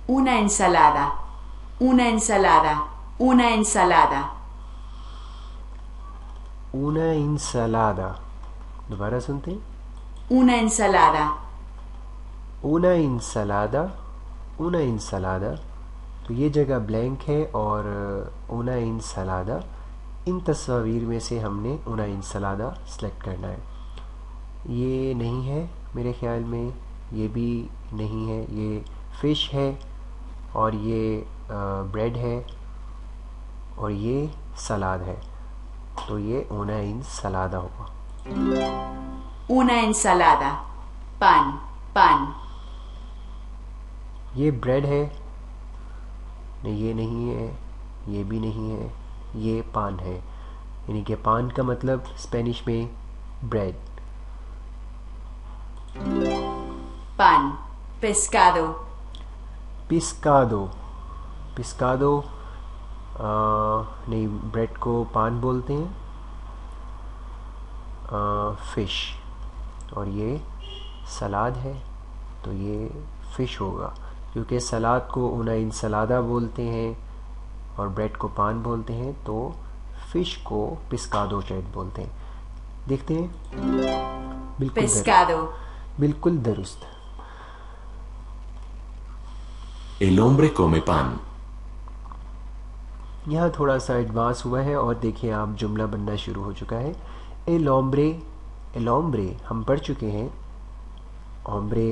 una ensalada, una ensalada, una ensalada. una ensalada. دوبارہ سنتے ہیں. Una ensalada. una ensalada, una ensalada. تو یہ جگہ بلینک ہے اور una ensalada ان تصاویر میں سے ہم نے una ensalada سلیکٹ کرنا ہے. یہ نہیں ہے میرے خیال میں، یہ بھی نہیں ہے. یہ فش ہے اور یہ بریڈ ہے اور یہ سلاد ہے، تو یہ una ensalada ہوگا. Una ensalada. Pan, pan. یہ بریڈ ہے، نہیں یہ نہیں ہے، یہ بھی نہیں ہے، یہ پان ہے. یعنی کہ پان کا مطلب اسپینش میں بریڈ. Pan. Pescado. پسکادو. پسکادو نہیں، بریڈ کو پان بولتے ہیں. فش، اور یہ سلاد ہے تو یہ فش ہوگا، کیونکہ سلاد کو una ensalada بولتے ہیں اور بریڈ کو پان بولتے ہیں، تو فش کو پسکادو شاید بولتے ہیں. دیکھتے ہیں. بالکل Pescado. بالکل درست. El hombre come pan. یہاں تھوڑا سا ایڈوانس ہوا ہے اور دیکھیں آپ جملہ بننا شروع ہو چکا ہے. el hombre، el hombre ہم پڑھ چکے ہیں. hombre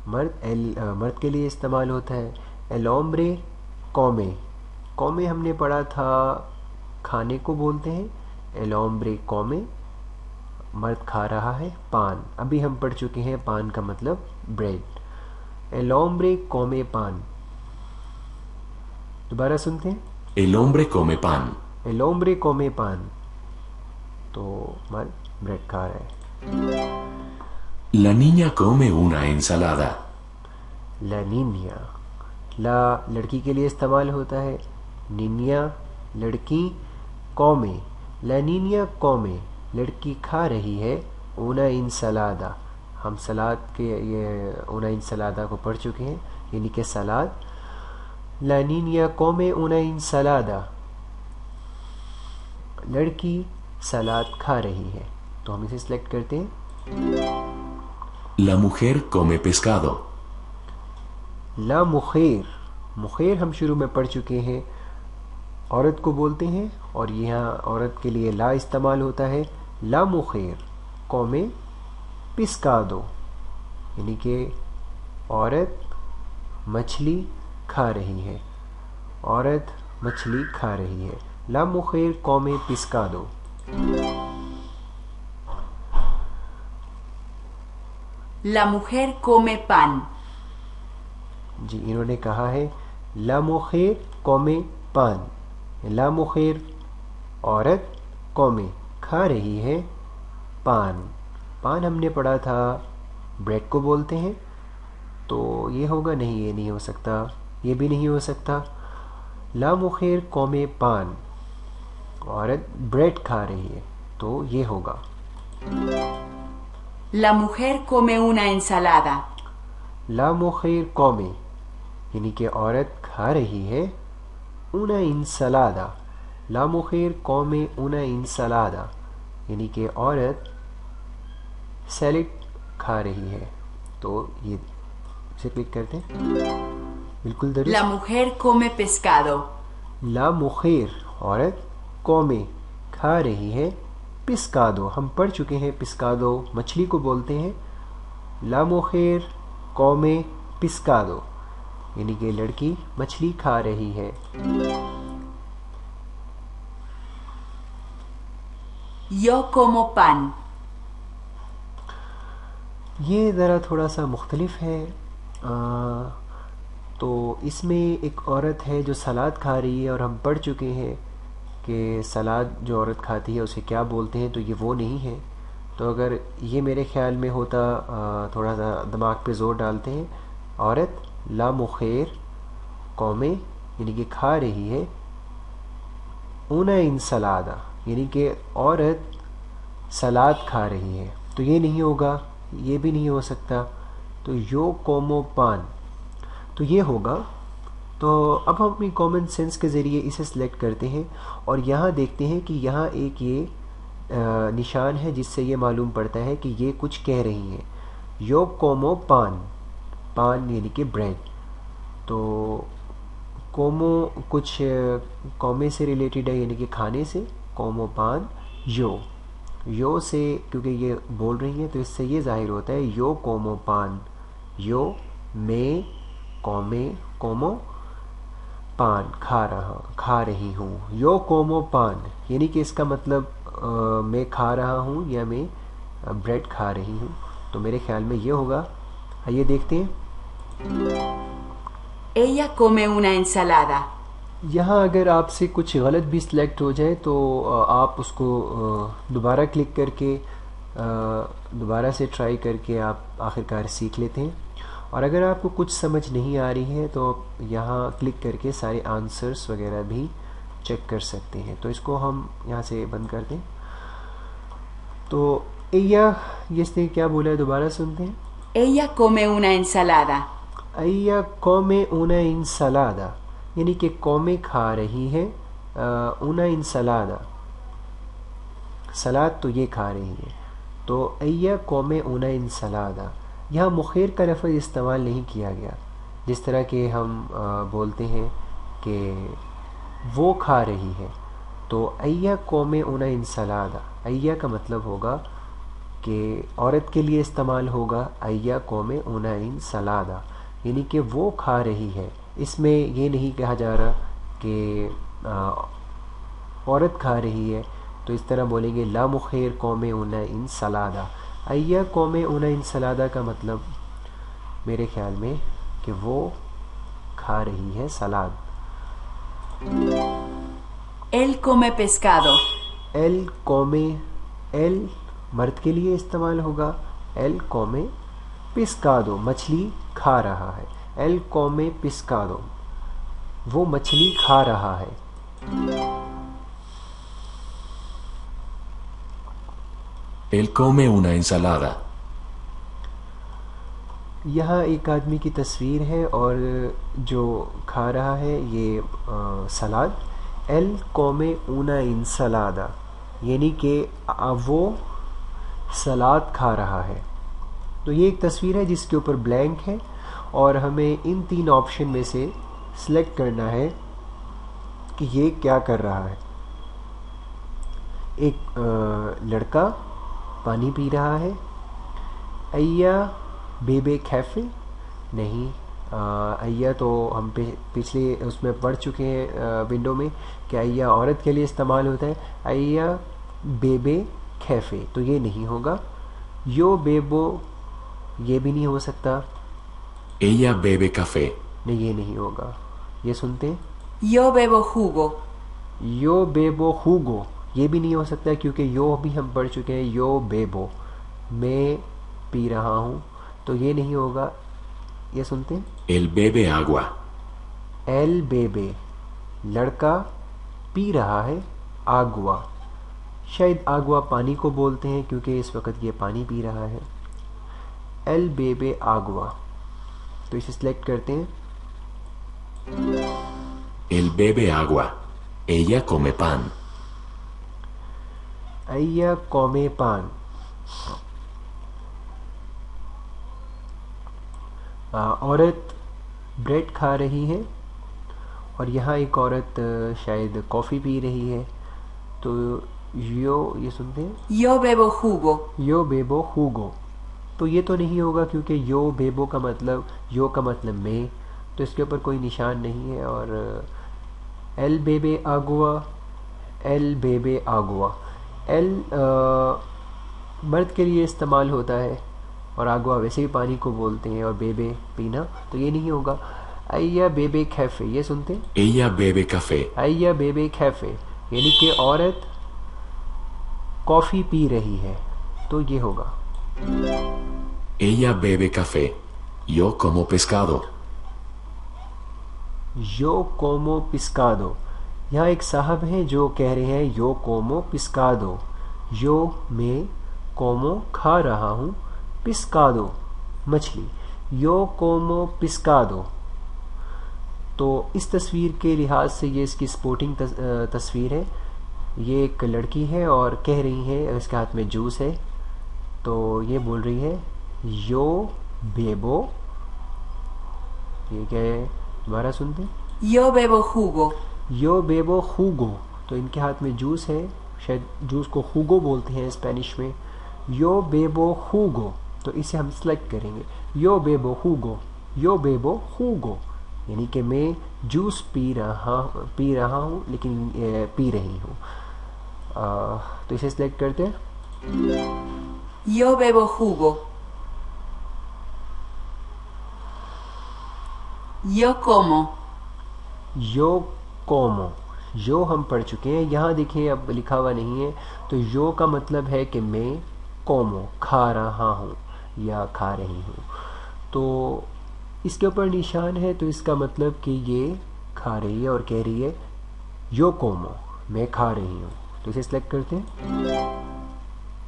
مرد کے لیے استعمال ہوتا ہے. el hombre come، come ہم نے پڑھا تھا کھانے کو بولتے ہیں. el hombre come مرد کھا رہا ہے پان. ابھی ہم پڑھ چکے ہیں پان کا مطلب bread. el hombre come pan. دوبارہ سنتے ہیں. El hombre come pan. el hombre come pan. تو مرد بریڈ کھا رہا ہے. La niña come una ensalada. la niña، لا لڑکی کے لیے استعمال ہوتا ہے. نینیا لڑکی، come la niña come لڑکی کھا رہی ہے una ensalada. ہم سلاد کے یہ una ensalada کو پڑھ چکے ہیں، یعنی کہ سلاد. la niña come una ensalada، لڑکی سلاد کھا رہی ہے، تو ہم اسے سلیکٹ کرتے ہیں. La mujer come pescado. لا مخیر، مخیر ہم شروع میں پڑھ چکے ہیں، عورت کو بولتے ہیں اور یہاں عورت کے لیے لا استعمال ہوتا ہے. لا مخیر come pescado، یعنی کہ عورت مچھلی کھا رہی ہے، عورت مچھلی کھا رہی ہے. لا mujer come pescado. La mujer come pan. جی انہوں نے کہا ہے لا mujer come pan. لا mujer عورت come کھا رہی ہے پان. پان ہم نے پڑھا تھا بریڈ کو بولتے ہیں، تو یہ ہوگا نہیں، یہ نہیں ہو سکتا، یہ بھی نہیں ہو سکتا. لا mujer come pan، عورت بریڈ کھا رہی ہے، تو یہ ہوگا. La mujer come una ensalada. لا mujer come یعنی کہ عورت کھا رہی ہے una ensalada. لا mujer come una ensalada یعنی کہ عورت سیلڈ کھا رہی ہے، تو یہ اسے کلک کرتے ہیں. بالکل درست. La mujer come pescado. لا mujer عورت come کھا رہی ہے pescado. ہم پڑھ چکے ہیں pescado مچھلی کو بولتے ہیں. لا mujer come pescado یعنی کہ لڑکی مچھلی کھا رہی ہے. Yo como pan. یہ ذرا تھوڑا سا مختلف ہے. تو اس میں ایک عورت ہے جو سلاد کھا رہی ہے، اور ہم پڑھ چکے ہیں کہ سلاد جو عورت کھاتی ہے اسے کیا بولتے ہیں، تو یہ وہ نہیں ہے. تو اگر یہ میرے خیال میں ہوتا، تھوڑا سا دماغ پہ زور ڈالتے ہیں. عورت لا mujer come یعنی کہ کھا رہی ہے una ensalada یعنی کہ عورت سلاد کھا رہی ہے، تو یہ نہیں ہوگا، یہ بھی نہیں ہو سکتا. تو yo como pan، تو یہ ہوگا تو اب ہم اپنی کامن سینس کے ذریعے اسے سلیکٹ کرتے ہیں اور یہاں دیکھتے ہیں کہ یہاں ایک یہ نشان ہے جس سے یہ معلوم پڑتا ہے کہ یہ کچھ کہہ رہی ہیں. یو کومو پان، پان یعنی کہ بریڈ. تو کومو کچھ کومے سے ریلیٹڈ ہے یعنی کہ کھانے سے. کومو پان یو، یو سے کیونکہ یہ بول رہی ہیں تو اس سے یہ ظاہر ہوتا ہے یو کومو پان، یو میں کومے کومو پان کھا رہی ہوں. یو کومو پان یعنی کہ اس کا مطلب میں کھا رہا ہوں یا میں بریڈ کھا رہی ہوں. تو میرے خیال میں یہ ہوگا. آئیے دیکھتے ہیں. Ella come una ensalada. یہاں اگر آپ سے کچھ غلط بھی سلیکٹ ہو جائے تو آپ اس کو دوبارہ کلک کر کے دوبارہ سے ٹرائی کر کے آپ آخر کار سیکھ لیتے ہیں. اور اگر آپ کو کچھ سمجھ نہیں آ رہی ہے تو یہاں کلک کر کے سارے آنسرس وغیرہ بھی چیک کر سکتے ہیں. تو اس کو ہم یہاں سے بند کر دیں. تو اس نے کیا بولا ہے دوبارہ سنتے ہیں. Ella come una ensalada. ella come una ensalada یعنی کہ کومے کھا رہی ہے una ensalada، سلاد تو یہ کھا رہی ہے. تو ella come una ensalada یہاں مخیر کا لفظ استعمال نہیں کیا گیا جس طرح کہ ہم بولتے ہیں کہ وہ کھا رہی ہے. تو ella come una ensalada، ella کا مطلب ہوگا کہ عورت کے لیے استعمال ہوگا ella come una ensalada یعنی کہ وہ کھا رہی ہے. اس میں یہ نہیں کہا جا رہا کہ عورت کھا رہی ہے. تو اس طرح بولیں گے لا مخیر come una ensalada. ella come una ensalada کا مطلب میرے خیال میں کہ وہ کھا رہی ہے سلاد. Él come pescado. ایل کومے، ایل مرد کے لیے استعمال ہوگا. ایل کومے پسکادو مچھلی کھا رہا ہے. ایل کومے پسکادو وہ مچھلی کھا رہا ہے. Él come una ensalada. یہاں ایک آدمی کی تصویر ہے اور جو کھا رہا ہے یہ سلاد. ایل کومے اونا انسلادا یعنی کہ وہ سلاد کھا رہا ہے. تو یہ ایک تصویر ہے جس کے اوپر بلینک ہے اور ہمیں ان تین آپشن میں سے سلیکٹ کرنا ہے کہ یہ کیا کر رہا ہے. ایک لڑکا پانی پی رہا ہے. ایا بیبے کیفے نہیں، ایا تو ہم پچھلے اس میں پڑھ چکے ہیں ونڈو میں کہ ایا عورت کے لیے استعمال ہوتا ہے. ایا بیبے کیفے تو یہ نہیں ہوگا. یو بیبو یہ بھی نہیں ہو سکتا. Ella bebe café. نہیں یہ نہیں ہوگا. یہ سنتے ہیں. Yo bebo jugo. یو بیبو ہوگو یہ بھی نہیں ہو سکتا کیونکہ یو بھی ہم پڑھ چکے ہیں. یو بیبو میں پی رہا ہوں تو یہ نہیں ہوگا. یہ سنتے ہیں. Él bebe agua. ایل بیبے لڑکا پی رہا ہے. آگوا شاید آگوا پانی کو بولتے ہیں کیونکہ اس وقت یہ پانی پی رہا ہے. ایل بیبے آگوا تو اسے سلیکٹ کرتے ہیں. Él bebe agua. Ella come pan. ایا کومے پان عورت بریڈ کھا رہی ہے اور یہاں ایک عورت شاید کافی پی رہی ہے. تو یہ سنتے ہیں. Yo bebo jugo. یو بیبو ہوگو تو یہ تو نہیں ہوگا کیونکہ یو بیبو کا مطلب یو کا مطلب میں، تو اس کے اوپر کوئی نشان نہیں ہے. اور ایل بیبے آگوا، ایل بیبے آگوا ایل مرد کے لیے استعمال ہوتا ہے اور آگوا ویسے بھی پانی کو بولتے ہیں اور بیبے پینا تو یہ نہیں ہوگا. ایا بیبے کیفے یہ سنتے ہیں. Ella bebe café. ایا بیبے کیفے یعنی کہ عورت کافی پی رہی ہے تو یہ ہوگا. Ella bebe café. Yo como pescado. یو کومو پسکادو یہاں ایک صاحب ہیں جو کہہ رہے ہیں یو کومو پسکادو. یو میں کومو کھا رہا ہوں، پسکادو مچھلی. یو کومو پسکادو تو اس تصویر کے لحاظ سے یہ اس کی سپورٹنگ تصویر ہے. یہ ایک لڑکی ہے اور کہہ رہی ہے، اس کے ہاتھ میں جوس ہے، تو یہ بول رہی ہے یو بیبو. یہ کیا ہے دوبارہ سنتے ہیں. Yo bebo jugo. یو بیبو خوگو، تو ان کے ہاتھ میں جوس ہے، شاید جوس کو خوگو بولتے ہیں اسپینش میں. یو بیبو خوگو، تو اسے ہم سلیکٹ کریں گے. یو بیبو خوگو، یو بیبو خوگو، یعنی کہ میں جوس پی رہا ہوں لیکن پی رہی ہوں. تو اسے سلیکٹ کرتے ہیں. Yo bebo jugo. Yo como. You comma, you ہم پڑھ چکے ہیں، یہاں دیکھیں اب لکھا ہوا نہیں ہے. تو یو کا مطلب ہے کہ میں کومو کھا رہا ہوں یا کھا رہی ہوں. تو اس کے اوپر نشان ہے، تو اس کا مطلب کہ یہ کھا رہی ہے اور کہہ رہی ہے یو کومو، میں کھا رہی ہوں. تو اسے سلیکٹ کرتے ہیں.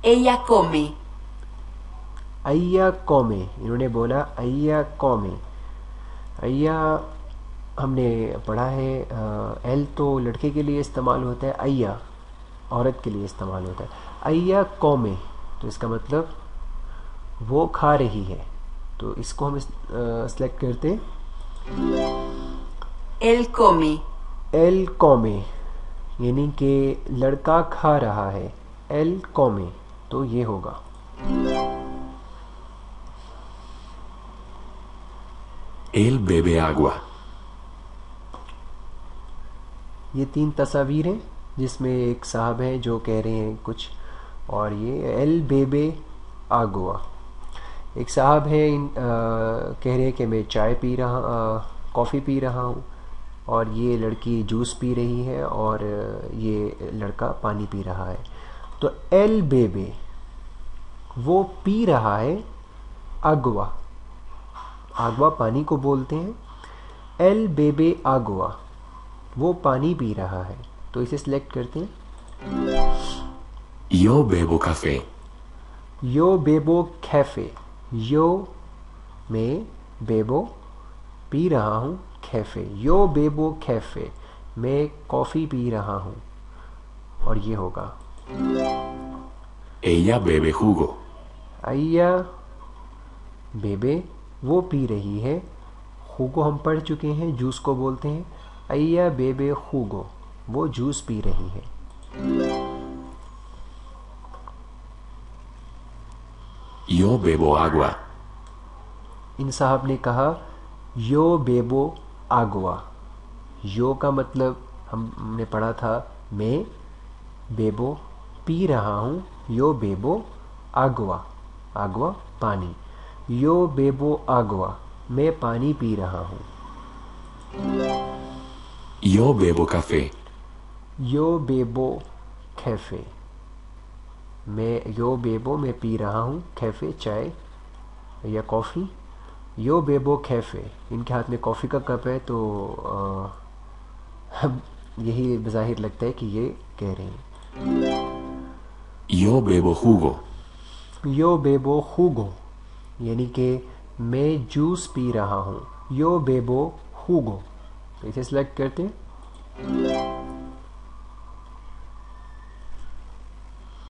Ella come. ایا کومے، انہوں نے بولا ایا کومے. ایا ہم نے پڑھا ہے ایل تو لڑکے کے لیے استعمال ہوتا ہے، ایا عورت کے لیے استعمال ہوتا ہے. ایا کومے، تو اس کا مطلب وہ کھا رہی ہے. تو اس کو ہم سلیکٹ کرتے. Él come. ایل کومے، یعنی کہ لڑکا کھا رہا ہے. ایل کومے، تو یہ ہوگا. Él bebe agua. یہ 3 تصاویر ہیں جس میں ایک صاحب ہیں جو کہہ رہے ہیں کچھ، اور یہ ایل بیبے آگوا. ایک صاحب ہیں کہہ رہے ہیں کہ میں چائے پی رہا کافی پی رہا ہوں، اور یہ لڑکی جوس پی رہی ہے اور یہ لڑکا پانی پی رہا ہے. تو ایل بیبے وہ پی رہا ہے، آگوا آگوا پانی کو بولتے ہیں. ایل بیبے آگوا وہ پانی پی رہا ہے. تو اسے سلیکٹ کرتے ہیں. Yo bebo café. You Bebo cafe, you میں بیبو پی رہا ہوں، کیفے یو بیبو کیفے میں کافی پی رہا ہوں، اور یہ ہوگا. Ella bebe jugo. ایا بیبے وہ پی رہی ہے، خوگو ہم پڑھ چکے ہیں، جوس کو بولتے ہیں. ایا بیبے خوگو وہ جوس پی رہی ہے. Yo bebo agua. ان صاحب نے کہا یو بیبو آگوا. یو کا مطلب ہم نے پڑھا تھا میں، بیبو پی رہا ہوں، یو بیبو آگوا آگوا پانی. یو بیبو آگوا میں پانی پی رہا ہوں. Yo bebo café. You Bebo cafe میں، یو بیبو میں پی رہا ہوں، کیفے چائے یا کافی. یو بیبو کیفے، ان کے ہاتھ میں کافی کا کپ ہے، تو یہی بظاہر لگتا ہے کہ یہ کہہ رہے ہیں. Yo bebo jugo. یو بیبو خوگو، یعنی کہ میں جوس پی رہا ہوں. یو بیبو خوگو، تو اسے سلیکٹ کرتے ہیں.